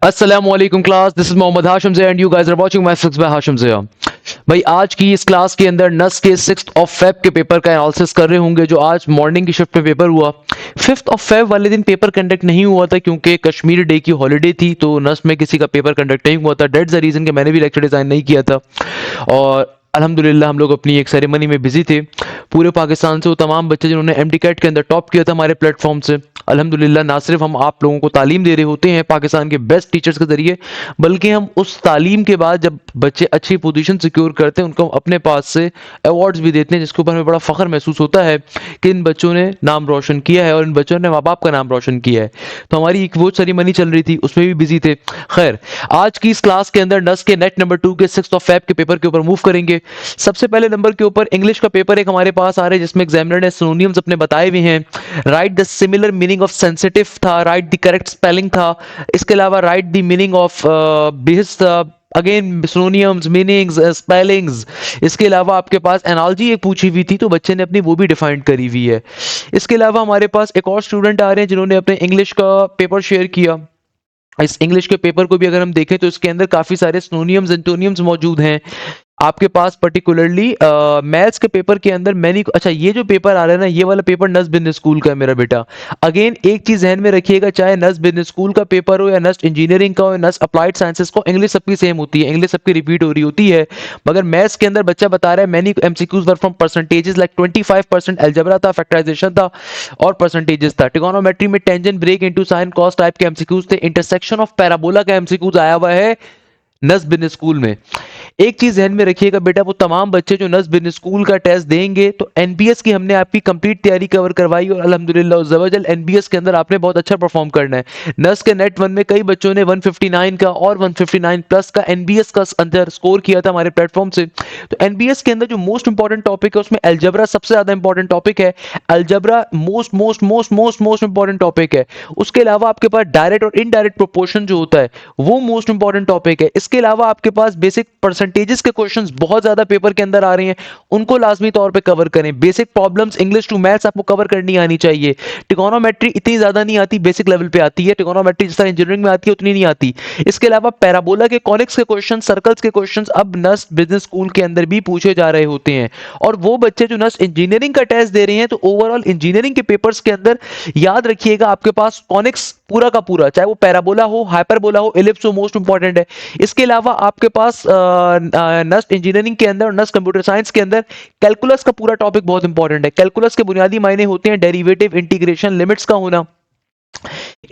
अस्सलामुअलैकुम class, this is Mohammad Hashim Zia and you guys are watching my physics by Hashim Zia. भाई आज की इस क्लास के अंदर नस के 6th ऑफ फेब के पेपर का एनालिसिस कर रहे होंगे जो आज मॉर्निंग की शिफ्ट में पेपर हुआ। 5th ऑफ फेब वाले दिन पेपर कंडक्ट नहीं हुआ था क्योंकि कश्मीर डे की हॉलीडे थी, तो नस में किसी का पेपर कंडक्ट नहीं हुआ था। दैट्स द रीज़न कि मैंने भी लेक्चर डिज़ाइन नहीं किया था और अल्हम्दुलिल्लाह हम लोग अपनी एक सेरेमनी में बिजी थे। पूरे पाकिस्तान से वो तमाम बच्चे जिन्होंने एमटीकैट के अंदर टॉप किया था हमारे प्लेटफॉर्म से, अल्हम्दुलिल्लाह ना सिर्फ हम आप लोगों को तालीम दे रहे होते हैं पाकिस्तान के बेस्ट टीचर्स के ज़रिए, बल्कि हम उस तालीम के बाद जब बच्चे अच्छी पोजीशन सिक्योर करते हैं उनको हम अपने पास से अवार्ड्स भी देते हैं, जिसके ऊपर हमें बड़ा फ़ख्र महसूस होता है कि इन बच्चों ने नाम रोशन किया है और इन बच्चों ने माँ बाप का नाम रोशन किया है। तो हमारी एक वो सेरेमनी चल रही थी, उसमें भी बिजी थे। खैर, आज की इस क्लास के अंदर नस के नेट नंबर 2 के 6th ऑफ फेब के पेपर के ऊपर मूव करेंगे। सबसे पहले नंबर के ऊपर इंग्लिश का पेपर एक हमारे पास आ रहा है जिसमें एग्जामिनर ने सिनोनिम्स अपने बताए हुए हैं। Right the similar meaning of sensitive था, राइट द करेक्ट स्पेलिंग था, इसके अलावा राइट द मीनिंग ऑफ बिहिस था, अगेन सिनोनियम्स, मीनिंग्स, स्पेलिंग्स। इसके अलावा आपके पास एनालॉजी एक पूछी हुई थी तो बच्चे ने अपनी वो भी डिफाइन करी हुई है। इसके अलावा हमारे पास एक और स्टूडेंट आ रहे हैं जिन्होंने अपने इंग्लिश का पेपर शेयर किया। इस इंग्लिश के पेपर को भी अगर हम देखें तो इसके अंदर काफी सारे सिनोनियम्स एंटोनियम्स मौजूद हैं आपके पास। पर्टिकुलरली मैथ्स के पेपर के अंदर मैंने अच्छा ये जो पेपर आ रहा है ना, ये वाला पेपर नस बिजनेस स्कूल का है मेरा बेटा। अगेन एक चीज ध्यान में रखिएगा, चाहे नस बिजनेस स्कूल का पेपर हो या नस इंजीनियरिंग का हो या नस अप्लाइड साइंसेस को, इंग्लिश सबकी सेम होती है, इंग्लिश सबकी रिपीट हो रही होती है। मगर मैथ्स के अंदर बच्चा बता रहा है many MCQs were from percentages, like 25% algebra था, फैक्टराइजेशन था और परसेंटेजेस था। ट्रिगोनोमेट्री में tangent, break into sine, cos type के एमसीक्यूज थे। इंटरसेक्शन ऑफ पैराबोला का एमसीक्यूज आया हुआ है नस बिजनेस स्कूल में। एक चीज ध्यान में रखिएगा बेटा, वो तमाम बच्चे जो नस बिजनेस स्कूल का टेस्ट देंगे तो एनबीएस की हमने आपकी कंप्लीट तैयारी कवर करवाई और अल्हम्दुलिल्लाह ज़बरदस्त एनबीएस के अंदर आपने बहुत अच्छा परफॉर्म करना है। नस के नेट वन में कई बच्चों ने 159 का और 159 प्लस का एनबीएस का अंदर स्कोर किया था हमारे प्लेटफॉर्म से। तो एनबीएस के अंदर जो मोस्ट इंपॉर्टेंट टॉपिक है उसमें अलजबरा सबसे ज्यादा इंपॉर्टेंट टॉपिक है। Algebra most most most most most important topic है। उसके अलावा आपके पास डायरेक्ट और इनडायरेक्ट प्रोपोर्शन जो होता है वो मोस्ट इंपॉर्टेंट टॉपिक है। इसके अलावा आपके पास बेसिक परसेंटेजेस के क्वेश्चंस बहुत ज्यादा पेपर के अंदर आ रहे हैं, उनको लाजमी तौर पे कवर करें। Basic problems English to maths आपको कवर करनी आनी चाहिए। ट्रिगोनोमेट्री इतनी ज्यादा नहीं आती, बेसिक लेवल पे आती है। ट्रिगोनोमेट्री जिस तरह इंजीनियरिंग में आती है उतनी नहीं आती। इसके अलावा पैराबोला के, कॉनिक्स के क्वेश्चन, सर्कल्स के क्वेश्चन अब नस बिजनेस स्कूल के अंदर भी पूछे जा रहे होते हैं। और वो बच्चे जो नस इंजीनियरिंग का टेस्ट दे रहे हैं तो ओवरऑल इंजीनियरिंग के पेपर्स के अंदर याद रखिएगा आपके पास कॉनिक्स पूरा का पूरा, चाहे वो पैराबोला हो, हाइपरबोला हो, इलिप्स हो, मोस्ट इंपॉर्टेंट है। इसके अलावा आपके पास नस इंजीनियरिंग के अंदर और नस कंप्यूटर साइंस के अंदर कैलकुलस का पूरा टॉपिक बहुत इंपॉर्टेंट है। कैलकुलस के बुनियादी मायने होते हैं डेरिवेटिव, इंटीग्रेशन, लिमिट्स का होना।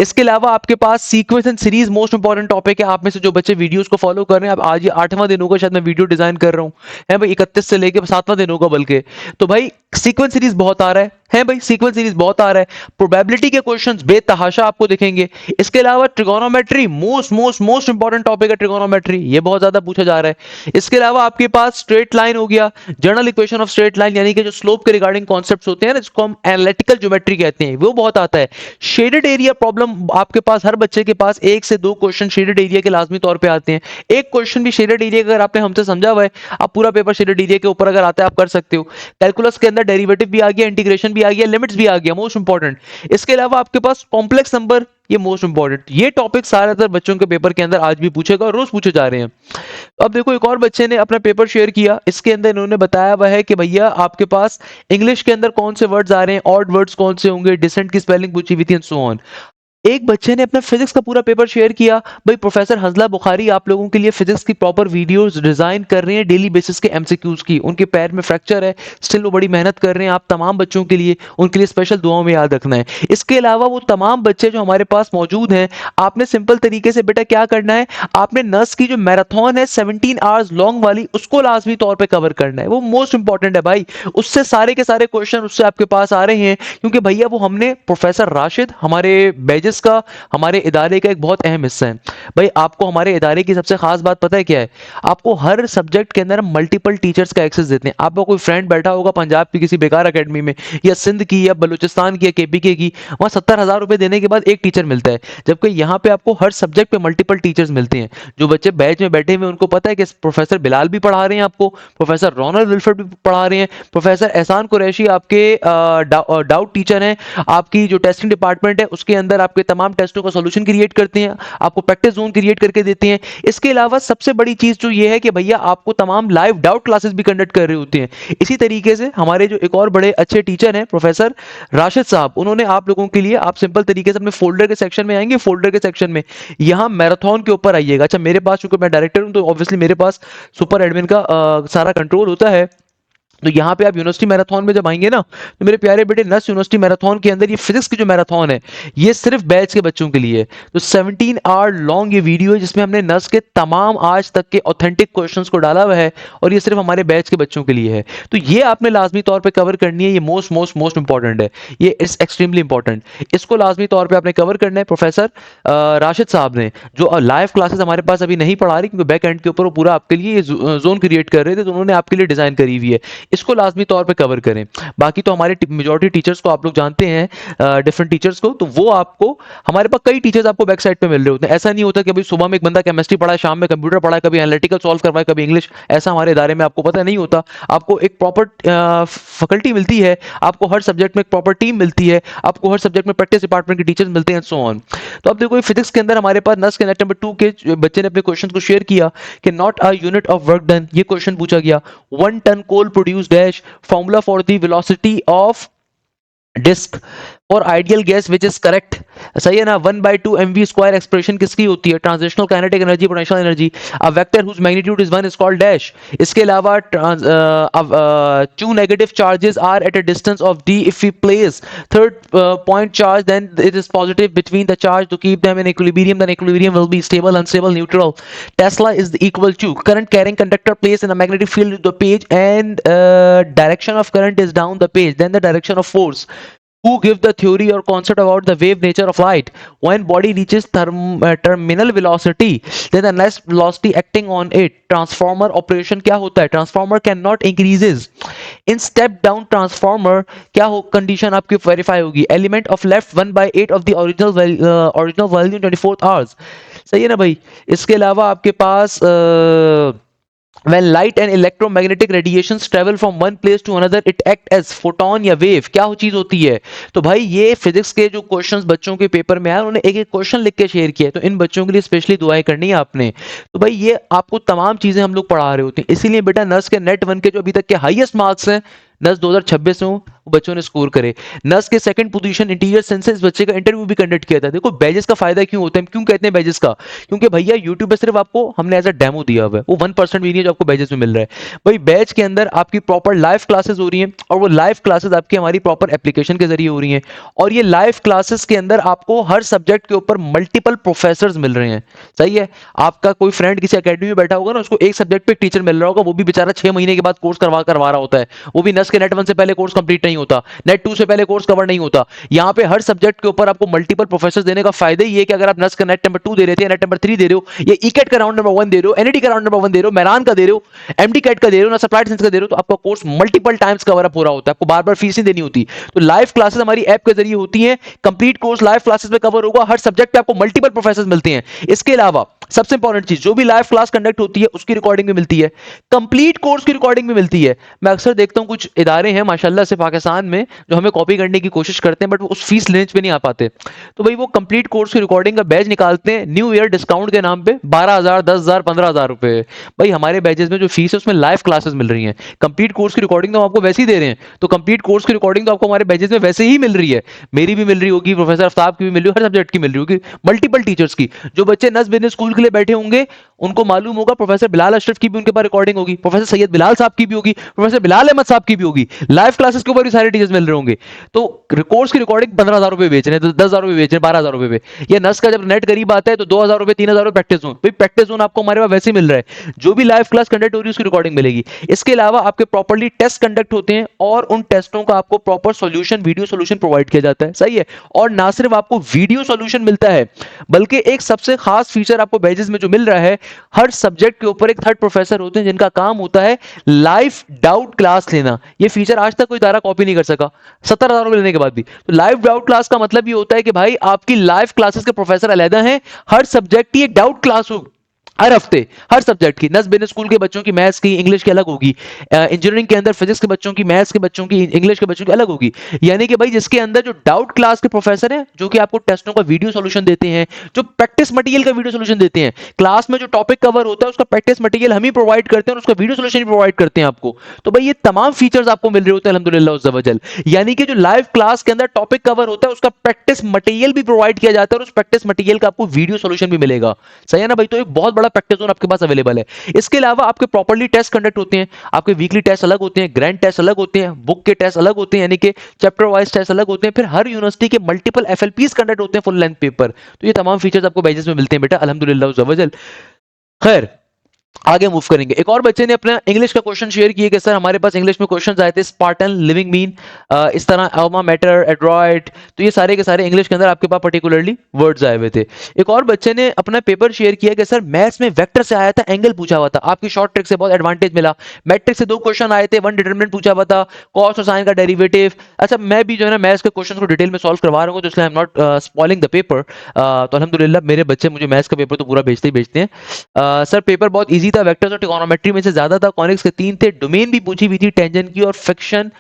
इसके अलावा आपके पास sequence and series most important topic है। आप में से जो बच्चे वीडियोस को फॉलो कर रहे हैं, अब आज ये 8वां दिन होगा शायद मैं वीडियो डिजाइन कर रहा हूं, है भाई 31 से लेके 7वां दिन होगा बल्कि। तो भाई सीक्वेंस सीरीज बहुत आ रहा है भाई, सीक्वेंस सीरीज बहुत आ रहा है। प्रोबेबिलिटी के क्वेश्चंस बेतहाशा आपको दिखेंगे। इसके अलावा trigonometry most most most important topic है, ट्रिगोनोमेट्री ये बहुत ज्यादा पूछा जा रहा है। इसके अलावा आपके पास स्ट्रेट लाइन हो गया, general equation of straight line, यानी कि जो स्लोप के रिगार्डिंग कॉन्सेप्ट्स होते हैं ना, जिसको हम एनालिटिकल ज्योमेट्री कहते हैं, वो बहुत आता है। शेडेड एरिया प्रॉब्लम आपके पास, हर बच्चे के पास 1 से 2 क्वेश्चन शेडेड एरिया के लाजमी तौर पे आते हैं। एक क्वेश्चन भी शेडेड एरिया अगर आपने हमसे समझा हुआ है, आप पूरा पेपर शेडेड एरिया के ऊपर अगर आता है आप कर सकते हो। कैलकुलस के अंदर डेरिवेटिव भी आ गया, इंटीग्रेशन भी आ गया, लिमिट्स भी आ गया, मोस्ट इंपॉर्टेंट। इसके अलावा आपके पास कॉम्प्लेक्स नंबर, ये मोस्ट इंपॉर्टेंट। ये टॉपिक ज्यादातर बच्चों के पेपर के अंदर आज भी पूछेगा और रोज पूछे जा रहे हैं। अब देखो एक और बच्चे ने अपना पेपर शेयर किया, इसके अंदर इन्होंने बताया हुआ है कि भैया आपके पास इंग्लिश के अंदर कौन से वर्ड्स आ रहे हैं, ऑड वर्ड्स कौन से होंगे, डिसेंट की स्पेलिंग पूछी हुई थी एंड सो ऑन। एक बच्चे ने अपना फिजिक्स का पूरा पेपर शेयर किया। भाई प्रोफेसर हंजला बुखारी आप लोगों के लिए फिजिक्स की प्रॉपर वीडियोस डिजाइन कर रहे हैं डेली बेसिस के एमसीक्यूज की। उनके पैर में फ्रैक्चर है, स्टिल वो बड़ी मेहनत कर रहे हैं। आप तमाम बच्चों के लिए, उनके लिए स्पेशल दुआओं में याद रखना है। इसके अलावा वो तमाम बच्चे जो हमारे पास मौजूद हैं, आपने सिंपल तरीके से बेटा क्या करना है, आपने नस की जो मैराथन है 17 आवर्स लॉन्ग वाली, उसको लाजमी तौर पर कवर करना है। वो मोस्ट इंपॉर्टेंट है भाई, उससे सारे के सारे क्वेश्चन उससे आपके पास आ रहे हैं, क्योंकि भैया वो हमने प्रोफेसर राशिद हमारे बैजेस का, हमारे इदारे का एक बहुत अहम हिस्सा है। भाई आपको हमारे इदारे की सबसे खास बात पता है क्या है, आपको हर सब्जेक्ट के अंदर मल्टीपल टीचर्स का एक्सेस देते हैं। आपका कोई फ्रेंड बैठा होगा पंजाब की किसी बेकार एकेडमी में, या सिंध की, या बलूचिस्तान की, या केपीके की, वहां 70,000 रुपए देने के बाद एक टीचर मिलता है, जबकि यहाँ पे आपको हर सब्जेक्ट पे मल्टीपल टीचर्स मिलते हैं। जो बच्चे बैच में बैठे हुए उनको पता है कि प्रोफेसर बिलाल भी पढ़ा रहे हैं आपको, प्रोफेसर रोनल विल्फर्ड भी पढ़ा रहे हैं, प्रोफेसर एहसान कुरैशी आपके डाउट टीचर हैं। आपकी जो टेस्टिंग डिपार्टमेंट है उसके अंदर आपके तमाम टेस्टों का सॉल्यूशन क्रिएट करते हैं, आपको प्रैक्टिस जोन क्रिएट करके देते हैं। इसके अलावा सबसे बड़ी चीज जो ये है कि भैया आपको तमाम लाइव डाउट क्लासेस भी कंडक्ट कर रहे होते हैं। इसी तरीके से हमारे जो एक और बड़े अच्छे टीचर हैं प्रोफेसर राशिद साहब, उन्होंने आप लोगों के लिए, आप सिंपल तरीके से अपने फोल्डर के सेक्शन में आएंगे, फोल्डर के सेक्शन में यहाँ मैराथन के ऊपर आइएगा। अच्छा, मेरे पास चूंकि मैं डायरेक्टर हूं तो ऑब्वियसली मेरे पास सुपर एडमिन का सारा कंट्रोल होता है। तो यहाँ पे आप यूनिवर्सिटी मैराथन में जब आएंगे ना, तो मेरे प्यारे बेटे नस यूनिवर्सिटी मैराथन के अंदर ये फिजिक्स की जो मैराथन है ये सिर्फ बैच के बच्चों के लिए है। तो 17 आवर लॉन्ग ये वीडियो है जिसमें हमने नस के तमाम आज तक के ऑथेंटिक क्वेश्चंस को डाला हुआ है और ये सिर्फ हमारे बैच के बच्चों के लिए है। तो ये आपने लाजमी तौर पर कवर करनी है, ये मोस्ट मोस्ट मोस्ट इंपॉर्टेंट है, ये इज एक्सट्रीमली इंपॉर्टेंट। इसको लाजमी तौर पर आपने कवर करना है। प्रोफेसर राशिद साहब ने जो लाइव क्लासेस हमारे पास अभी नहीं पढ़ा रही, क्योंकि बैक एंड के ऊपर वो पूरा आपके लिए जोन क्रिएट कर रहे थे, तो उन्होंने आपके लिए डिजाइन करी हुई है, इसको लाजमी तौर पे कवर करें। बाकी तो हमारे मेजॉरिटी टीचर्स को आप लोग जानते हैं, डिफरेंट टीचर्स को, तो वो आपको, हमारे पास कई टीचर्स आपको बैक साइड पे मिल रहे होते हैं। ऐसा नहीं होता कि अभी सुबह में एक बंदा केमिस्ट्री पढ़ा है, शाम में कंप्यूटर पढ़ा है, कभी एनालिटिकल सॉल्व करवाए, कभी इंग्लिश, ऐसा हमारे इदारे में आपको पता नहीं होता। आपको एक प्रॉपर फैकल्टी मिलती है, आपको हर सब्जेक्ट में एक प्रॉपर टीम मिलती है, आपको हर सब्जेक्ट में प्रैक्टिस डिपार्टमेंट के टीचर्स मिलते हैं, सो ऑन। तो अब देखो फिजिक्स के अंदर हमारे पास नस के नेट नंबर 2 के बच्चे ने अपने क्वेश्चन को शेयर किया कि not a unit of work done, ये क्वेश्चन पूछा गया। 1 ton coal produce dash, formula for the velocity of disc और ideal gas which is correct. सही है ना। 1/2 mv स्क्वायर एक्सप्रेशन किसकी होती है? Transitional kinetic energy, potential energy. A vector whose magnitude is 1 is called dash. इसके अलावा two negative charges are at a distance of d if we place third point charge then it is positive between the charge to keep them in equilibrium, then equilibrium will be stable, unstable, neutral. Tesla is equal to current carrying conductor placed in a magnetic field to the page and direction of current is down the page, then the direction of force. Who give the theory or concept about the wave nature of light? When body reaches terminal velocity, then the next velocity acting on it. Transformer operation क्या होता है? Transformer cannot increases. In step down transformer क्या हो condition आपकी verify होगी? Element of left 1/8 of the original value in 24 hours. सही है ना भाई। इसके अलावा आपके पास when light and electromagnetic radiations travel from one place to another it act as photon या wave, क्या चीज होती है? तो भाई ये फिजिक्स के जो क्वेश्चंस बच्चों के पेपर में आए उन्होंने एक एक क्वेश्चन लिख के शेयर किया है, तो इन बच्चों के लिए स्पेशली दुआएं करनी है आपने। तो भाई ये आपको तमाम चीजें हम लोग पढ़ा रहे होते हैं, इसीलिए बेटा नर्स के नेट 1 के जो अभी तक के हाईएस्ट मार्क्स हैं नर्स 2026 में बच्चों ने स्कोर करे। नर्स के सेकंड पोजीशन इंटीरियर सेंसेस बच्चे का इंटरव्यू भी कंडक्ट किया था। देखो बैजेस का फायदा क्यों होता है, क्यों कहते हैं बैजेस का? क्योंकि भैया यूट्यूब पे सिर्फ आपको हमने एज अ डेमो दिया हुआ है, वो 1% भी नहीं है जो आपको बैजेस में मिल रहा है। भाई बैच के अंदर आपकी प्रॉपर लाइव क्लासेस हो रही हैं और वो लाइव क्लासेस आपकी हमारी प्रॉपर एप्लीकेशन के जरिए हो रही हैं, और ये लाइव क्लासेस के अंदर आपको हर सब्जेक्ट के ऊपर मल्टीपल प्रोफेसर मिल रहे हैं। सही है। आपका कोई फ्रेंड किसी अकेडमी में बैठा होगा ना, उसको एक सब्जेक्ट पे एक टीचर मिल रहा होगा, वो भी बेचारा 6 महीने के बाद कोर्स करवा रहा होता है, वो भी नस के नेट 1 से पहले कोर्स कंप्लीट नहीं होता, नेट 2 से पहले कोर्स कवर नहीं होता। यहाँ पे हर सब्जेक्ट के ऊपर आपको मल्टीपल प्रोफेसर देने का फायदा ही है कि अगर आप नस का नेट नंबर 2 दे रहे थे, नेट नंबर 3 दे रहे हो, ये ईकेट का राउंड नंबर 1 दे रहे हो, एनईटी का राउंड नंबर 1 दे रहे हो, मैरान का दे रहे हो, एमडी कैट का दे रहे हो ना, सप्लाइड साइंस का दे रहे हो, तो आपका course multiple times cover up हो रहा होता है, आपको बार बार फीस नहीं देनी होती। तो लाइव क्लासेस हमारी ऐप के जरिए होती हैं, कंप्लीट कोर्स लाइव क्लासेस में कवर होगा, हर सब्जेक्ट पे आपको मल्टीपल प्रोफेसर मिलते हैं। इसके अलावा सबसे इंपॉर्टेंट चीज, जो भी लाइव क्लास कंडक्ट होती है उसकी रिकॉर्डिंग भी मिलती है, कंप्लीट कोर्स की रिकॉर्डिंग भी मिलती है। मैं अक्सर देखता हूं कुछ इदारे हैं माशाल्लाह से पाकिस्तान में जो हमें कॉपी करने की कोशिश करते हैं, बट वो उस फीस रेंज पे नहीं आ पाते। तो भाई वो कंप्लीट कोर्स की रिकॉर्डिंग का बैच निकालते हैं न्यू ईयर डिस्काउंट के नाम पे 12,000, 10,000, 15,000 रुपए। भाई हमारे बैचेस में जो फीस है उसमें लाइव क्लासेस मिल रही हैं, कंप्लीट कोर्स की रिकॉर्डिंग तो हम आपको वैसे ही दे रहे हैं, तो कंप्लीट कोर्स की रिकॉर्डिंग तो आपको हमारे बैचेस में वैसे ही मिल रही है, मेरी भी मिल रही होगी, प्रोफेसर आफ्ताब की भी मिल रही होगी, हर सब्जेक्ट की मिल रही होगी, मल्टीपल टीचर्स की। जो बच्चे नस बिजनेस स्कूल के लिए बैठे होंगे उनको मालूम होगा प्रोफेसर बिलाल अशरफ की भी उनके पास रिकॉर्डिंग होगी, प्रोफेसर सैयद बिलाल साहब की भी होगी, प्रोफेसर बिलाल अहमद साहब की भी होगी, लाइव क्लासेस के ऊपर भी सारे टीचर्स मिल रहे होंगे। तो कोर्स की रिकॉर्डिंग 15,000 रुपए बेच रहे हैं, 10,000 रुपए बेच रहे हैं, 12,000 रुपए पे। ये नस का जब नेट करीब आता है तो 2,000 रुपए, 3,000 रुपए प्रैक्टिस जोन। भाई प्रैक्टिस जोन आपको हमारे पास वैसे ही मिल रहा है, जो भी लाइव क्लास कंडक्ट हो रही है उसकी रिकॉर्डिंग मिलेगी। इसके अलावा आपके प्रॉपर्ली टेस्ट कंडक्ट होते हैं और उन टेस्टों का आपको proper solution, video solution provide किया जाता है। सही है। और ना सिर्फ आपको वीडियो सोल्यूशन मिलता है, बल्कि एक सबसे खास फीचर आपको बैचेस में जो मिल रहा है, हर सब्जेक्ट के ऊपर एक थर्ड प्रोफेसर होते हैं जिनका काम होता है लाइव डाउट क्लास लेना। ये फीचर आज तक कोई इदारा कॉपी नहीं कर सका 70,000 रुपए लेने के बाद भी। तो लाइव डाउट क्लास का मतलब ये होता है कि भाई आपकी लाइव क्लासेस के प्रोफेसर अलग हैं, हर सब्जेक्ट की एक डाउट क्लास हो, हर हफ्ते हर सब्जेक्ट की। नस बिजनेस स्कूल के बच्चों की मैथ्स की इंग्लिश की अलग होगी, इंजीनियरिंग के अंदर फिजिक्स के बच्चों की, मैथ्स के बच्चों की, इंग्लिश के बच्चों की अलग होगी। यानी कि भाई जिसके अंदर जो डाउट क्लास के प्रोफेसर हैं जो कि आपको टेस्टों का वीडियो सॉल्यूशन देते हैं, जो प्रैक्टिस मटेरियल का वीडियो सॉल्यूशन देते हैं, क्लास में जो टॉपिक कवर होता है उसका प्रैक्टिस मटेरियल हम ही प्रोवाइड करते हैं और उसका वीडियो सॉल्यूशन भी प्रोवाइड करते हैं आपको। तो भाई ये तमाम फीचर्स आपको मिल रहे होते हैं अल्हम्दुलिल्लाह उज़्ज़ा वजल। यानी कि जो लाइव क्लास के अंदर टॉपिक कवर होता है उसका प्रैक्टिस मटेरियल भी प्रोवाइड किया जाता है और उस प्रैक्टिस मटेरियल का आपको वीडियो सॉल्यूशन भी मिलेगा। सही है ना भाई? तो एक बहुत बड़ा प्रैक्टिस जोन आपके पास अवेलेबल है। इसके अलावा आपके प्रॉपर्ली टेस्ट कंडक्ट होते हैं, आपके वीकली टेस्ट अलग होते हैं, ग्रैंड टेस्ट अलग होते हैं, बुक के टेस्ट अलग होते हैं, यानी कि चैप्टर वाइज टेस्ट अलग होते हैं, फिर हर यूनिवर्सिटी के मल्टीपल एफएलपीस कंडक्ट होते हैं फुल लेंथ पेपर। तो ये तमाम फीचर्स आपको बैचेस में मिलते हैं बेटा अल्हम्दुलिल्लाह उज़्ज़ा वजल। खैर आगे मूव करेंगे। एक और बच्चे ने अपना इंग्लिश का क्वेश्चन शेयर किया कि सर हमारे पास इंग्लिश में क्वेश्चंस आए थे, स्पार्टन, लिविंग मीन, इस तरह अल्मा मैटर, एड्रॉइड। तो ये सारे के सारे इंग्लिश के अंदर आपके पास पर्टिकुलरली वर्ड्स आए हुए थे। एक और बच्चे ने अपना पेपर शेयर किया कि सर मैथ्स में वेक्टर से आया था, एंगल पूछा हुआ था, आपकी शॉर्ट ट्रिक से बहुत एडवांटेज मिला। मैट्रिक से 2 क्वेश्चन आए थे, 1 डिटरमिनेंट पूछा हुआ था, कॉस और साइन का डेरिवेटिव। अच्छा मैं भी जो है ना मैथ्स के क्वेश्चन को डिटेल में सॉल्व करवा रहा हूँ, तो इसलिए I am not spoiling the paper. तो अल्हम्दुलिल्लाह मेरे बच्चे मुझे मैथ्स का पेपर तो पूरा भेजते ही भेजते हैं। सर पेपर बहुत इजी था, वेक्टर्स और ट्रिगोनोमेट्री में से ज्यादा था, कॉनिक्स के 3 थे, डोमेन भी पूछी हुई थी, टेंजेंट की, और fiction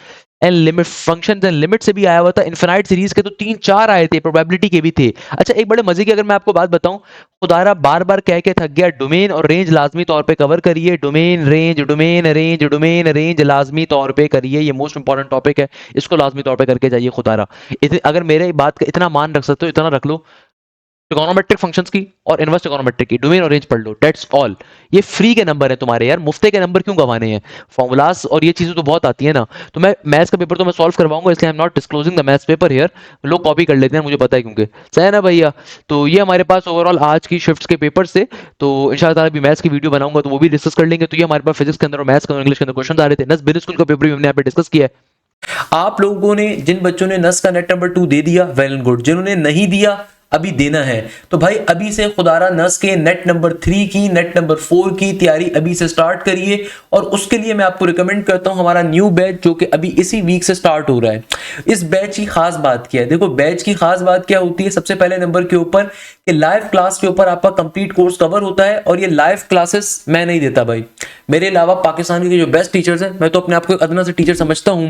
and limit, function and limit से भी आया हुआ था। इनफिनाइट सीरीज के तो 3-4 आए थे, प्रोबेबिलिटी के भी थे। अच्छा एक बड़े मजे की अगर मैं आपको बात बताऊं, खुदारा बार बार कह के थक गया, डोमेन और रेंज लाजमी तौर पे कवर करिए, domain range, domain range, domain range लाजमी तौर पे करिए, ये मोस्ट इंपॉर्टेंट टॉपिक है, इसको लाजमी तौर पे करके जाइए खुदारा। अगर मेरे बात का इतना मान रख सकते हो इतना रख लो, ट्रिगोनोमेट्रिक फंक्शंस की और इनवर्स ट्रिगोनोमेट्रिक की डोमेन और रेंज पढ़ लो, दैट्स ऑल। ये फ्री के नंबर है तुम्हारे यार, मुफ्ते के नंबर क्यों गंवाने हैं? फॉर्मूलास और ये चीजें तो बहुत आती है ना। तो मैं मैथ्स का पेपर तो मैं सॉल्व करवाऊंगा, इसलिए I am not disclosing the maths paper here. लोग कॉपी कर लेते हैं मुझे पता है क्योंकि। सही है ना भैया? तो ये हमारे पास ओवरऑल आज की शिफ्ट्स के पेपर से। तो इंशाल्लाह ताला भी मैथ्स की वीडियो बनाऊंगा तो वो भी डिस्कस कर लेंगे। तो ये हमारे पास फिजिक्स के अंदर और मैथ्स के अंदर इंग्लिश के अंदर क्वेश्चन आ रहे थे। नस बिजनेस स्कूल का पेपर भी हमने यहाँ पे डिस्कस किया है। आप लोगों ने, जिन बच्चों ने नस का नेट नंबर 2 दे दिया, वेल एंड गुड। जिन्होंने नहीं दिया, अभी देना है, तो भाई अभी से खुदारा नस के नेट नंबर 3 की, नेट नंबर 4 की तैयारी अभी से स्टार्ट करिए। और उसके लिए मैं आपको रिकमेंड करता हूं हमारा न्यू बैच जो कि अभी इसी वीक से स्टार्ट हो रहा है। इस बैच की खास बात क्या है? देखो बैच की खास बात क्या होती है, सबसे पहले नंबर के ऊपर कि लाइव क्लास के ऊपर आपका कंप्लीट कोर्स कवर होता है। और ये लाइव क्लासेस मैं नहीं देता भाई, मेरे अलावा पाकिस्तान के जो बेस्ट टीचर्स हैं, मैं तो अपने आप को अदना से टीचर समझता हूं,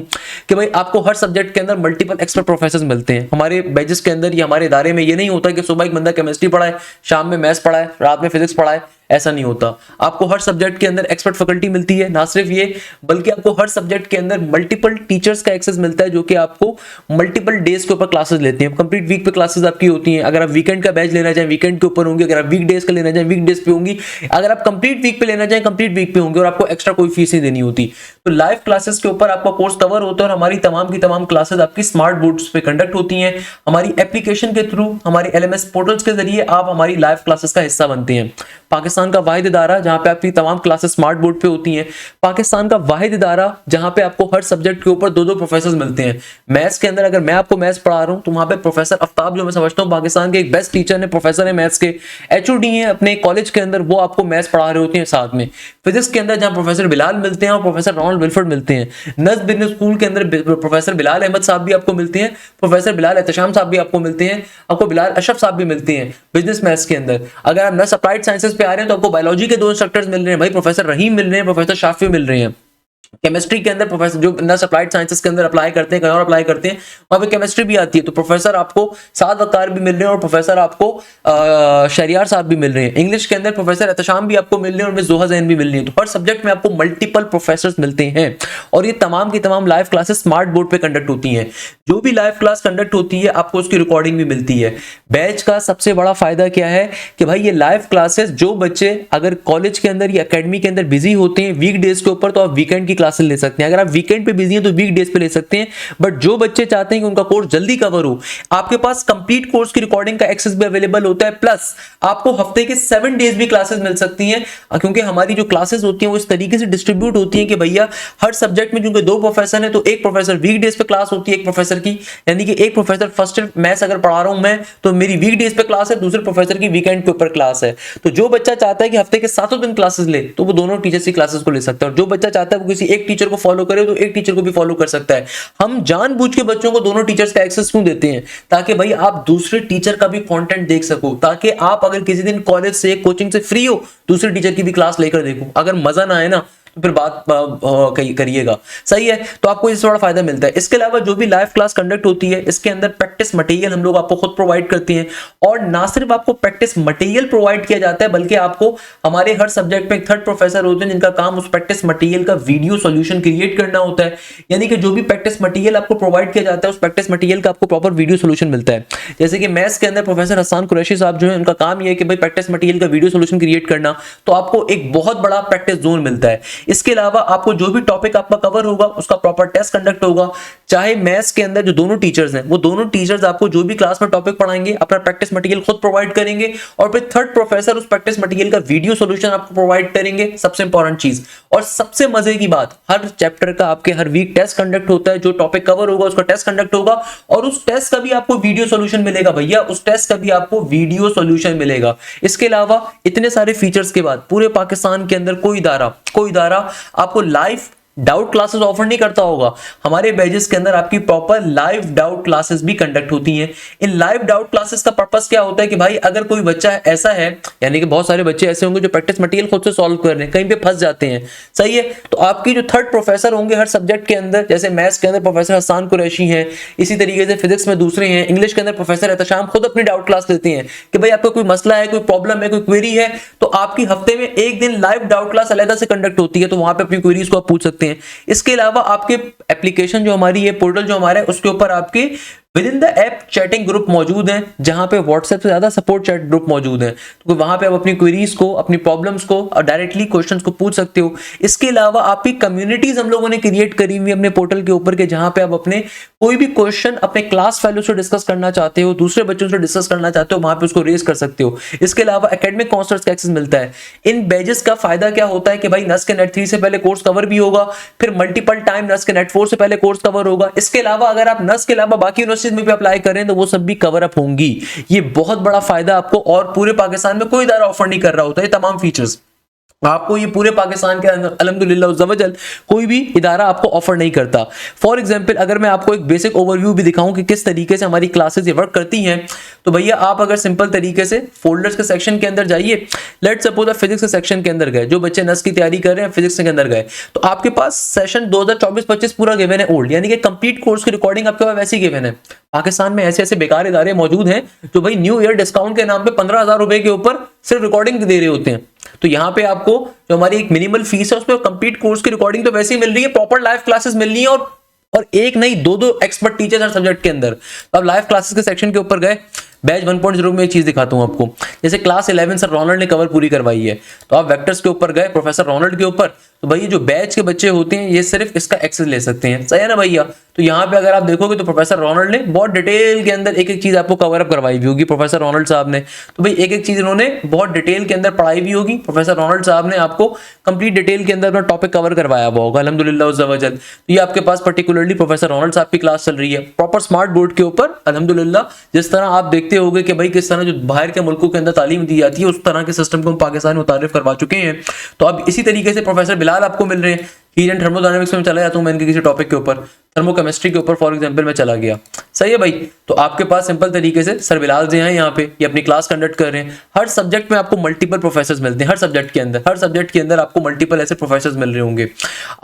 कि भाई आपको हर सब्जेक्ट के अंदर मल्टीपल एक्सपर्ट प्रोफेसर मिलते हैं हमारे बैचेस के अंदर या हमारे इदारे में। ये नहीं होता कि सुबह एक बंदा केमिस्ट्री पढ़ाए, शाम में मैथ्स पढ़ाए, रात में फिजिक्स पढ़ाए, ऐसा नहीं होता। आपको हर सब्जेक्ट के अंदर एक्सपर्ट फैकल्टी मिलती है। ना सिर्फ ये, बल्कि आपको हर सब्जेक्ट के अंदर मल्टीपल टीचर्स का एक्सेस मिलता है जो कि आपको मल्टीपल डेज के ऊपर क्लासेस लेते हैं। कंप्लीट वीक पे क्लासेस आपकी होती हैं। अगर आप वीकेंड का बैच लेना चाहें वीकेंड के ऊपर होंगे, अगर आप वीक डेज का लेना चाहें वीक डेज पे होंगी, अगर आप कंप्लीट वीक पे लेना चाहें कंप्लीट वीक पे होंगे, और आपको एक्स्ट्रा कोई फीस नहीं देनी होती। तो लाइव क्लासेस के ऊपर आपका कोर्स कवर होता है और हमारी तमाम की तमाम क्लासेस आपकी स्मार्ट बोर्ड्स पे कंडक्ट होती हैं। हमारी एप्लीकेशन के थ्रू, हमारे एलएमएस पोर्टल्स के जरिए आप हमारी लाइव क्लासेस का हिस्सा बनते हैं। पाकिस्तान का वाहिद इदारा जहां पे आपकी तमाम क्लासेस स्मार्ट बोर्ड पे होती हैं। पाकिस्तान का वाहिद इदारा जहां पे आपको हर सब्जेक्ट के ऊपर 2-2 प्रोफेसर मिलते हैं। मैथ्स के अंदर अगर मैं आपको मैथ्स पढ़ा रहा हूं तो वहां पे प्रोफेसर आफ्ताब, जो मैं समझता हूं पाकिस्तान के एक बेस्ट टीचर है, प्रोफेसर है मैथ्स के, एचओडी हैं अपने कॉलेज के अंदर, वो आपको मैथ्स पढ़ा रहे होते हैं साथ में। फिजिक्स के अंदर जहां प्रोफेसर बिलाल मिलते हैं और प्रोफेसर रोनाल्ड विल्फर्ड मिलते हैं। नस बिजनेस स्कूल के अंदर प्रोफेसर बिलाल अहमद साहब भी आपको मिलते हैं, प्रोफेसर बिलाल एहतशाम साहब भी आपको मिलते हैं, आपको बिलाल अशरफ साहब भी मिलते हैं बिजनेस मैथ्स के अंदर। अगर आप नस अप्लाइड साइंसेस पे आ रहे हैं तो आपको बायोलॉजी के 2 इंस्ट्रक्टर्स मिल रहे हैं भाई, प्रोफेसर रहीम मिल रहे हैं, प्रोफेसर शाफी मिल रहे हैं। केमिस्ट्री के अंदर प्रोफेसर जो नस अप्लाइड साइंसेस के अंदर अप्लाई करते हैं, कहीं और अप्लाई करते हैं, वहां पे केमिस्ट्री भी आती है, तो प्रोफेसर आपको साद वकार भी मिल रहे हैं और प्रोफेसर आपको शरियार साहब भी मिल रहे हैं। इंग्लिश के अंदर प्रोफेसर एहतशाम भी आपको मिल रहे हैं और मिस जोहा जैन भी मिल रही है। तो हर सब्जेक्ट में आपको मल्टीपल प्रोफेसर मिलते हैं और ये तमाम की तमाम लाइव क्लासेस स्मार्ट बोर्ड पे कंडक्ट होती हैं। जो भी लाइव क्लास कंडक्ट होती है आपको उसकी रिकॉर्डिंग भी मिलती है। बैच का सबसे बड़ा फायदा क्या है कि भाई ये लाइव क्लासेस, जो बच्चे अगर कॉलेज के अंदर या एकेडमी के अंदर बिजी होते हैं वीक डेज के ऊपर, तो आप वीकेंड की क्लासेस ले सकते हैं। अगर आप वीकेंड पे बिजी हैं तो वीक डेज पे ले सकते हैं। बट जो बच्चे चाहते हैं कि उनका कोर्स जल्दी कवर हो, आपके पास कंप्लीट कोर्स की रिकॉर्डिंग का एक्सेस भी अवेलेबल होता है। प्लस आपको हफ्ते के 7 डेज भी क्लासेस मिल सकती हैं, क्योंकि हमारी जो क्लासेस होती हैं वो इस तरीके से डिस्ट्रीब्यूट होती हैं कि भैया हर सब्जेक्ट में क्योंकि 2 प्रोफेसर हैं तो एक प्रोफेसर वीक डेज पे क्लास होती है एक प्रोफेसर की, यानी कि एक प्रोफेसर फर्स्ट मैथ्स अगर पढ़ा रहा हूं मैं तो मेरी वीक डेज पे क्लास है, दूसरे प्रोफेसर की वीकेंड के ऊपर क्लास है। तो जो बच्चा चाहता है कि हफ्ते के 7 दिन क्लासेस ले तो वो दोनों टीचर्स की क्लासेस को ले सकता है, और जो बच्चा चाहता है वो किसी किसी एक टीचर को फॉलो करे तो एक टीचर को भी फॉलो कर सकता है। हम जानबूझ के बच्चों को दोनों टीचर्स का एक्सेस क्यों देते हैं? ताकि भाई आप दूसरे टीचर का भी कंटेंट देख सको, ताकि आप अगर किसी दिन कॉलेज से कोचिंग से फ्री हो दूसरे टीचर की भी क्लास लेकर देखो। अगर मजा ना आए ना तो फिर बात करिएगा, सही है। तो आपको इससे बड़ा फायदा मिलता है। इसके अलावा जो भी लाइव क्लास कंडक्ट होती है इसके अंदर प्रैक्टिस मटेरियल हम लोग आपको खुद प्रोवाइड करते हैं, और ना सिर्फ आपको प्रैक्टिस मटेरियल प्रोवाइड किया जाता है बल्कि आपको हमारे हर सब्जेक्ट में एक थर्ड प्रोफेसर होते हैं जिनका काम उस प्रैक्टिस मटेरियल का वीडियो सॉल्यूशन क्रिएट करना होता है। यानी कि जो भी प्रैक्टिस मटेरियल आपको प्रोवाइड किया जाता है उस प्रैक्टिस मटेरियल का आपको प्रॉपर वीडियो सॉल्यूशन मिलता है। जैसे कि मैथ्स के अंदर प्रोफेसर हसन कुरैशी साहब जो है उनका काम यह है कि भाई प्रैक्टिस मटेरियल का वीडियो सॉल्यूशन क्रिएट करना, तो आपको एक बहुत बड़ा प्रैक्टिस जोन मिलता है। इसके अलावा आपको जो भी टॉपिक आपका कवर होगा उसका प्रॉपर टेस्ट कंडक्ट होगा। चाहे मैथ्स के अंदर जो दोनों टीचर्स हैं वो दोनों टीचर्स आपको जो भी क्लास में टॉपिक पढ़ाएंगे अपना प्रैक्टिस मटेरियल खुद प्रोवाइड करेंगे, और फिर थर्ड प्रोफेसर उस प्रैक्टिस मटेरियल का वीडियो सॉल्यूशन आपको प्रोवाइड करेंगे। सबसे इंपॉर्टेंट चीज और सबसे मजे की बात, हर चैप्टर का आपके हर वीक टेस्ट कंडक्ट होता है। जो टॉपिक कवर होगा उसका टेस्ट कंडक्ट होगा और उस टेस्ट का भी आपको वीडियो सॉल्यूशन मिलेगा भैया, उस टेस्ट का भी आपको वीडियो सॉल्यूशन मिलेगा। इसके अलावा इतने सारे फीचर्स के बाद पूरे पाकिस्तान के अंदर कोई इदारा आपको लाइव डाउट क्लासेस ऑफर नहीं करता होगा। हमारे बैचेस के अंदर आपकी प्रॉपर लाइव डाउट क्लासेस भी कंडक्ट होती हैं। इन लाइव डाउट क्लासेस का पर्पस क्या होता है कि भाई अगर कोई बच्चा ऐसा है, यानी कि बहुत सारे बच्चे ऐसे होंगे जो प्रैक्टिस मटेरियल खुद से सॉल्व कर रहे हैं, कहीं पे फंस जाते हैं, सही है, तो आपकी जो थर्ड प्रोफेसर होंगे हर सब्जेक्ट के अंदर, जैसे मैथ्स के अंदर प्रोफेसर हसन कुरैशी हैं, इसी तरीके से फिजिक्स में दूसरे हैं, इंग्लिश के अंदर प्रोफेसर एहतशाम खुद अपनी डाउट क्लास लेते हैं कि भाई आपका कोई मसला है, कोई प्रॉब्लम है, कोई क्वेरी है, तो आपकी हफ्ते में एक दिन लाइव डाउट क्लास अलग से कंडक्ट होती है, तो वहां पे अपनी क्वेरीज को आप पूछ सकते हैं। इसके अलावा आपके एप्लीकेशन जो हमारी है, पोर्टल जो हमारा है, उसके ऊपर आपके with in the app chatting group मौजूद हैं, जहां पे व्हाट्सएप से ज्यादा सपोर्ट चैट ग्रुप मौजूद है, तो वहां पे आप अपनी क्वेरीज को, अपनी प्रॉब्लम्स को और डायरेक्टली क्वेश्चंस को पूछ सकते हो। इसके अलावा आपकी कम्युनिटीज हम लोगों ने क्रिएट करी हुई अपने पोर्टल के ऊपर के, जहां पे आप अपने कोई भी क्वेश्चन अपने क्लास फेलो से डिस्कस करना चाहते हो, दूसरे बच्चों से डिस्कस करना चाहते हो, वहां पे उसको रेज कर सकते हो। इसके अलावा एकेडमिक काउंसलर्स का एक्सेस मिलता है। इन बैचेस का फायदा क्या होता है कि भाई नस के नेट 3 से पहले कोर्स कवर भी होगा, फिर मल्टीपल टाइम नस के नेट 4 से पहले कोर्स कवर होगा। इसके अलावा अगर आप नस के अलावा बाकी यूनिवर्सिटीज में भी अप्लाई करें तो वो सब भी कवर अप होंगी। ये बहुत बड़ा फायदा आपको, और पूरे पाकिस्तान में कोई इदारा ऑफर नहीं कर रहा होता ये तमाम फीचर्स आपको। ये पूरे पाकिस्तान के अंदर अल्हम्दुलिल्लाह उज़्ज़वजल कोई भी इदारा आपको ऑफर नहीं करता। फॉर एग्जांपल अगर मैं आपको एक बेसिक ओवरव्यू भी दिखाऊं कि किस तरीके से हमारी क्लासेस ये वर्क करती हैं, तो भैया आप अगर सिंपल तरीके से फोल्डर्स के सेक्शन के अंदर जाइए, लेट्स सपोज आप फिजिक्स के सेक्शन के अंदर गए, जो बच्चे नस की तैयारी कर रहे हैं फिजिक्स के अंदर गए, तो आपके पास सेशन 2024-25 पूरा गिवन है ओल्ड, यानी कि कंप्लीट कोर्स की रिकॉर्डिंग आपके पास वैसी गिवन है। पाकिस्तान में ऐसे ऐसे बेकार इदारे मौजूद हैं जो भाई न्यू ईयर डिस्काउंट के नाम पे 15,000 रुपए के ऊपर सिर्फ रिकॉर्डिंग दे रहे होते हैं। तो यहाँ पे आपको जो हमारी एक मिनिमल फीस है उसमें कंप्लीट कोर्स की रिकॉर्डिंग तो वैसे ही मिल रही है, प्रॉपर लाइव क्लासेस मिल रही है, और एक नहीं दो एक्सपर्ट टीचर्स हर सब्जेक्ट के अंदर। तो आप लाइव क्लासेस के सेक्शन के ऊपर गए, बैच 1.0 में एक चीज दिखाता हूं आपको। जैसे क्लास 11 सर रोनाल्ड ने कवर पूरी करवाई है, तो आप वेक्टर्स के ऊपर गए प्रोफेसर रोनाल्ड के ऊपर, तो भाई जो बैच के बच्चे होते हैं ये सिर्फ इसका एक्सेस ले सकते हैं, सही है ना भैया। तो यहाँ पे अगर आप देखोगे तो प्रोफेसर रोनाल्ड ने बहुत डिटेल के अंदर एक एक चीज आपको कवर अप करवाई भी होगी प्रोफेसर रोनाल्ड साहब ने। तो भाई एक एक चीज इन्होंने बहुत डिटेल के अंदर पढ़ाई भी होगी, प्रोफेसर रोनाल्ड साहब ने आपको कंप्लीट डिटेल के अंदर अपना टॉपिक कवर करवाया हुआ होगा अल्हम्दुलिल्लाह उज़्ज़वजल। तो ये आपके पास पर्टिकुलरली प्रोफेसर रोनाल्ड साहब की क्लास चल रही है प्रॉपर स्मार्ट बोर्ड के ऊपर अल्हम्दुलिल्लाह। जिस तरह आप देखते होगे कि भाई किस तरह जो बाहर के मुल्कों के अंदर तालीम दी जाती है उस तरह के सिस्टम को हम पाकिस्तान में मुतारिफ करवा चुके हैं। तो अब इसी तरीके से प्रोफेसर बिलाल आपको मिल रहे हैं। हीट एंड थर्मोडायनामिक्स में चला जाता हूं मैं इनके किसी टॉपिक के ऊपर, थर्मोकेमिस्ट्री के ऊपर फॉर एग्जांपल में चला गया, सही है भाई। तो आपके पास सिंपल तरीके से सर बिलाल जी हैं यहाँ पे, ये अपनी क्लास कंडक्ट कर रहे हैं। हर सब्जेक्ट में आपको मल्टीपल प्रोफेसर्स मिलते हैं, हर सब्जेक्ट के अंदर आपको मल्टीपल ऐसे प्रोफेसर्स मिल रहे होंगे।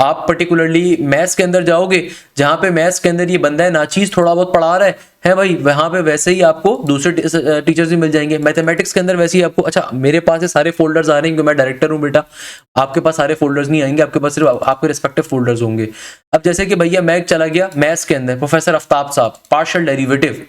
आप पर्टिकुलरली मैथ्स के अंदर जाओगे, जहां पे मैथ्स के अंदर ये बंदा है नाचीज थोड़ा बहुत पढ़ा रहा है भाई, वहां पे वैसे ही आपको दूसरे टीचर्स भी मिल जाएंगे। मैथमेटिक्स के अंदर वैसे ही आपको, अच्छा मेरे पास ये सारे फोल्डर्स आ रहे हैं क्योंकि मैं डायरेक्टर हूं बेटा, आपके पास सारे फोल्डर्स नहीं आएंगे, आपके पास सिर्फ आपके रिस्पेक्टिव फोल्डर्स होंगे। अब जैसे कि भैया मैं चला गया मैथ्स के अंदर, प्रोफेसर आफ्ताब साहब पार्शियल डेरिवेटिव,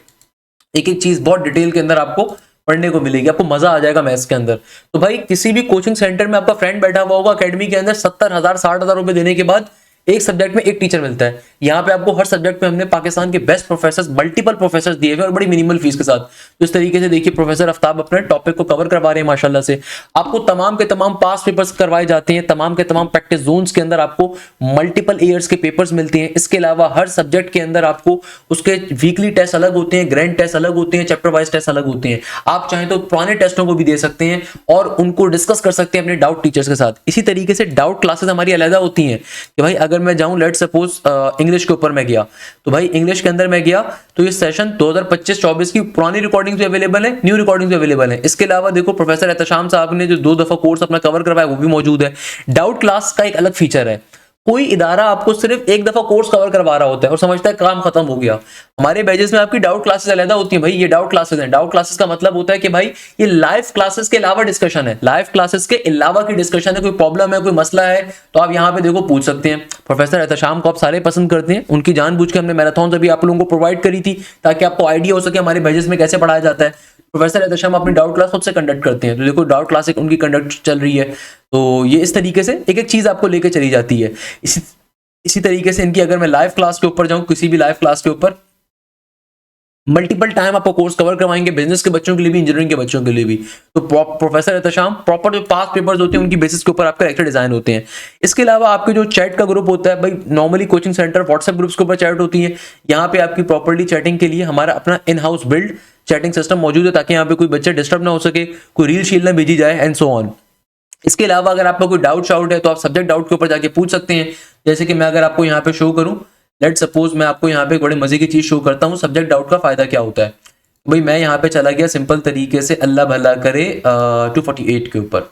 एक एक चीज बहुत डिटेल के अंदर आपको पढ़ने को मिलेगी, आपको मजा आ जाएगा मैथ्स के अंदर। तो भाई किसी भी कोचिंग सेंटर में आपका फ्रेंड बैठा हुआ होगा अकेडमी के अंदर 70,000 60,000 रुपए देने के बाद एक सब्जेक्ट में एक टीचर मिलता है। यहाँ पे आपको हर सब्जेक्ट में हमने पाकिस्तान के बेस्ट प्रोफेसर, मल्टीपल प्रोफेसर दिए हुए और बड़ी मिनिमल फीस के साथ। तो इस तरीके से देखिए प्रोफेसर आफ्ताब अपने टॉपिक को कवर करवा रहे हैं माशाल्लाह से। आपको तमाम के तमाम पास पेपर्स करवाए जाते हैं, तमाम के तमाम प्रैक्टिस जोन्स के अंदर आपको मल्टीपल ईयर्स के पेपर्स मिलते हैं। इसके अलावा हर सब्जेक्ट के अंदर आपको उसके वीकली टेस्ट अलग होते हैं, ग्रैंड टेस्ट अलग होते हैं, चैप्टर वाइज टेस्ट अलग होते हैं। आप चाहें तो पुराने टेस्टों को भी दे सकते हैं और उनको डिस्कस कर सकते हैं अपने डाउट टीचर्स के साथ। इसी तरीके से डाउट क्लासेस हमारी अलग होती हैं कि भाई अगर मैं जाऊं लेट सपोज इंग्लिश के ऊपर मैं गया, तो भाई इंग्लिश के अंदर मैं गया तो ये सेशन 2025-24 की पुरानी रिकॉर्डिंग्स भी अवेलेबल है, न्यू रिकॉर्डिंग्स भी अवेलेबल है। इसके अलावा देखो प्रोफेसर एहतशाम साहब ने जो 2 दफा कोर्स अपना कवर करवाया वो भी मौजूद है। डाउट क्लास का एक अलग फीचर है, कोई इदारा आपको सिर्फ एक दफा कोर्स कवर करवा रहा होता है और समझता है काम खत्म हो गया। हमारे बैचेस में आपकी डाउट क्लासेस अलग होती हैं। भाई ये डाउट क्लासेस हैं, डाउट क्लासेस का मतलब होता है कि भाई ये लाइव क्लासेस के अलावा डिस्कशन है, लाइव क्लासेस के अलावा की डिस्कशन है। कोई प्रॉब्लम है, कोई मसला है तो आप यहाँ पे देखो पूछ सकते हैं। प्रोफेसर एहतशाम को आप सारे पसंद करते हैं, उनकी जानबूझ के हमने मैराथन अभी आप लोगों को प्रोवाइड करी थी ताकि आपको आइडिया हो सके हमारे बैचेस में कैसे पढ़ाया जाता है। प्रोफेसर एहतशाम अपनी डाउट क्लास खुद से कंडक्ट करते हैं, तो देखो डाउट क्लास एक उनकी कंडक्ट चल रही है। तो ये इस तरीके से एक एक चीज आपको लेके चली जाती है। इसी तरीके से इनकी अगर मैं लाइव क्लास के ऊपर जाऊं, किसी भी लाइव क्लास के ऊपर मल्टीपल टाइम आपको कोर्स कवर करवाएंगे, बिजनेस के बच्चों के लिए भी, इंजीनियरिंग के बच्चों के लिए भी। तो प्रोफेसर एहतशाम प्रॉपर जो पास पेपर्स होते हैं उनकी बेसिस के ऊपर आपके लेक्चर डिजाइन होते हैं। इसके अलावा आपके जो चैट का ग्रुप होता है, भाई normally coaching centre WhatsApp groups के ऊपर चैट होती है, यहाँ पे आपकी प्रॉपर्ली चैटिंग के लिए हमारा अपना in house build chatting system मौजूद है ताकि यहाँ पे कोई बच्चा डिस्टर्ब ना हो सके, कोई रील शील ना भेजी जाए एंड सो ऑन। इसके अलावा अगर आपका कोई डाउट है तो आप सब्जेक्ट डाउट के ऊपर जाके पूछ सकते हैं। जैसे कि मैं अगर आपको यहाँ पे शो करूं, लेट सपोज मैं आपको यहाँ पे बड़े मजे की चीज शो करता हूँ, सब्जेक्ट डाउट का फायदा क्या होता है। भाई मैं यहाँ पे चला गया सिंपल तरीके से, अल्लाह भला करे 248 के ऊपर।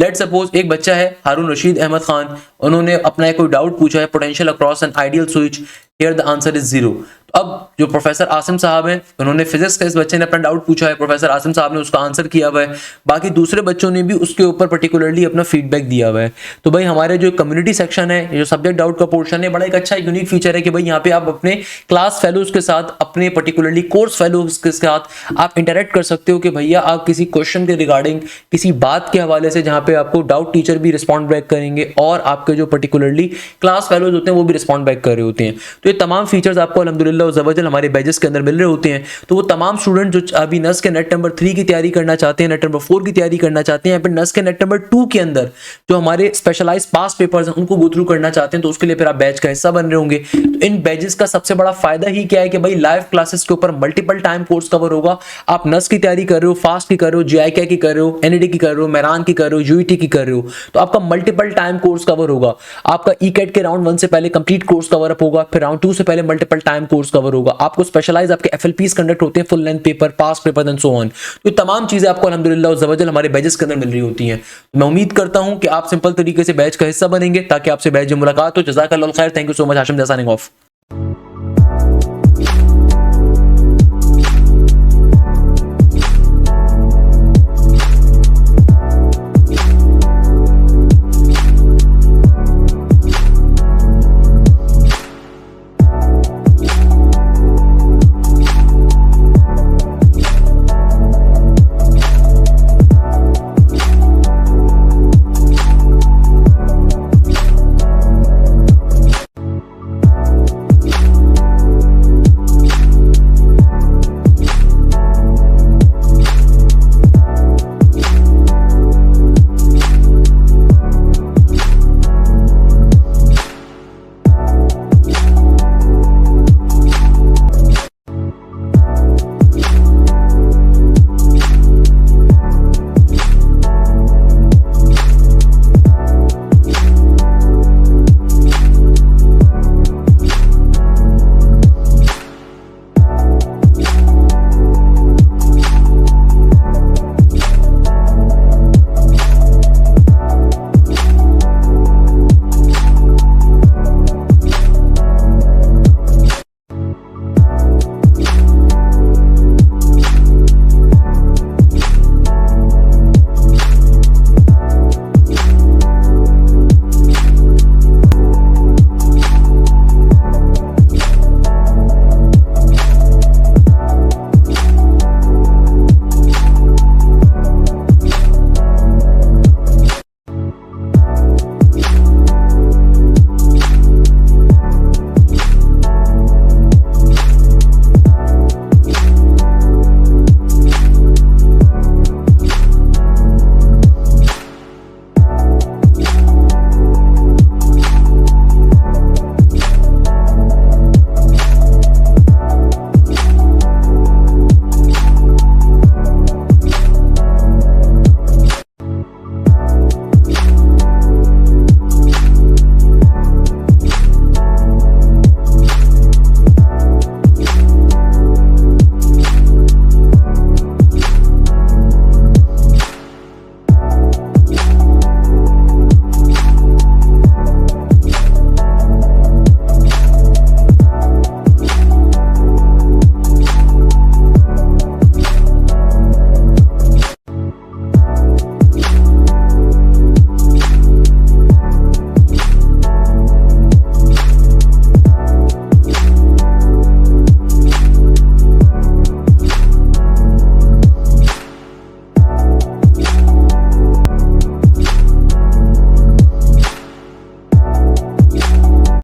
लेट सपोज एक बच्चा है हारून रशीद अहमद खान, उन्होंने अपना कोई डाउट पूछा है, potential across an ideal switch, here the answer is 0। अब जो प्रोफेसर आसिम साहब हैं, उन्होंने फिजिक्स का इस बच्चे ने अपना डाउट पूछा है, प्रोफेसर आसिम साहब ने उसका आंसर किया हुआ है, बाकी दूसरे बच्चों ने भी उसके ऊपर पर्टिकुलरली अपना फीडबैक दिया हुआ है। तो भाई हमारे जो कम्युनिटी सेक्शन है, जो सब्जेक्ट डाउट का पोर्शन है, बड़ा एक अच्छा यूनिक फीचर है कि भाई यहाँ पे आप अपने क्लास फेलोज के साथ, अपने पर्टिकुलरली कोर्स फेलोज के साथ आप इंटरेक्ट कर सकते हो कि भैया आप किसी क्वेश्चन के रिगार्डिंग, किसी बात के हवाले से जहाँ पे आपको डाउट टीचर भी रिस्पॉन्ड बैक करेंगे और आपके जो पर्टिकुलरली क्लास फेलोज होते हैं वो भी रिस्पॉन्ड बैक कर रहे होते हैं। तो ये तमाम फीचर्स आपको अल्हम्दुलिल्लाह ज़वजल हमारे बैचेस के अंदर मिल रहे होते हैं। तो वो तमाम स्टूडेंट जो अभी नस के नेट नंबर 3 की तैयारी करना चाहते हैं, नेट नंबर 4 की तैयारी करना चाहते हैं, या फिर नस के नेट नंबर 2 के अंदर जो हमारे स्पेशलाइज्ड पास पेपर्स हैं उनको गो थ्रू करना चाहते हैं, तो उसके लिए फिर आप बैच का हिस्सा बन रहे होंगे। तो इन बैचेस का सबसे बड़ा फायदा ही क्या है कि भाई लाइव क्लासेस के ऊपर मल्टीपल टाइम कोर्स कवर होगा। आप नस की तैयारी कर रहे हो, फास्ट की कर रहे हो, जीआईके की कर रहे हो, एनईडी की कर रहे हो, मेरान की कर रहे हो, यूईटी की कर रहे हो, तो आपका मल्टीपल टाइम कोर्स कवर होगा। आपका ईकेट के राउंड 1 से पहले कंप्लीट कोर्स कवर अप होगा, फिर राउंड 2 से पहले मल्टीपल टाइम कोर्स कवर होगा। आपको स्पेशलाइज आपके एफएलपीस कंडक्ट होते हैं, full length paper, pass paper and so on. तो तमाम चीजें आपको अल्हम्दुलिल्लाह ज़वजल हमारे बैचेस के अंदर मिल रही होती हैं। मैं उम्मीद करता हूं कि आप सिंपल तरीके से बैच का हिस्सा बनेंगे ताकि आपसे बैच में मुलाकात हो। जज़ाकल्लाह खैर, thank you so much. Hashim signing off.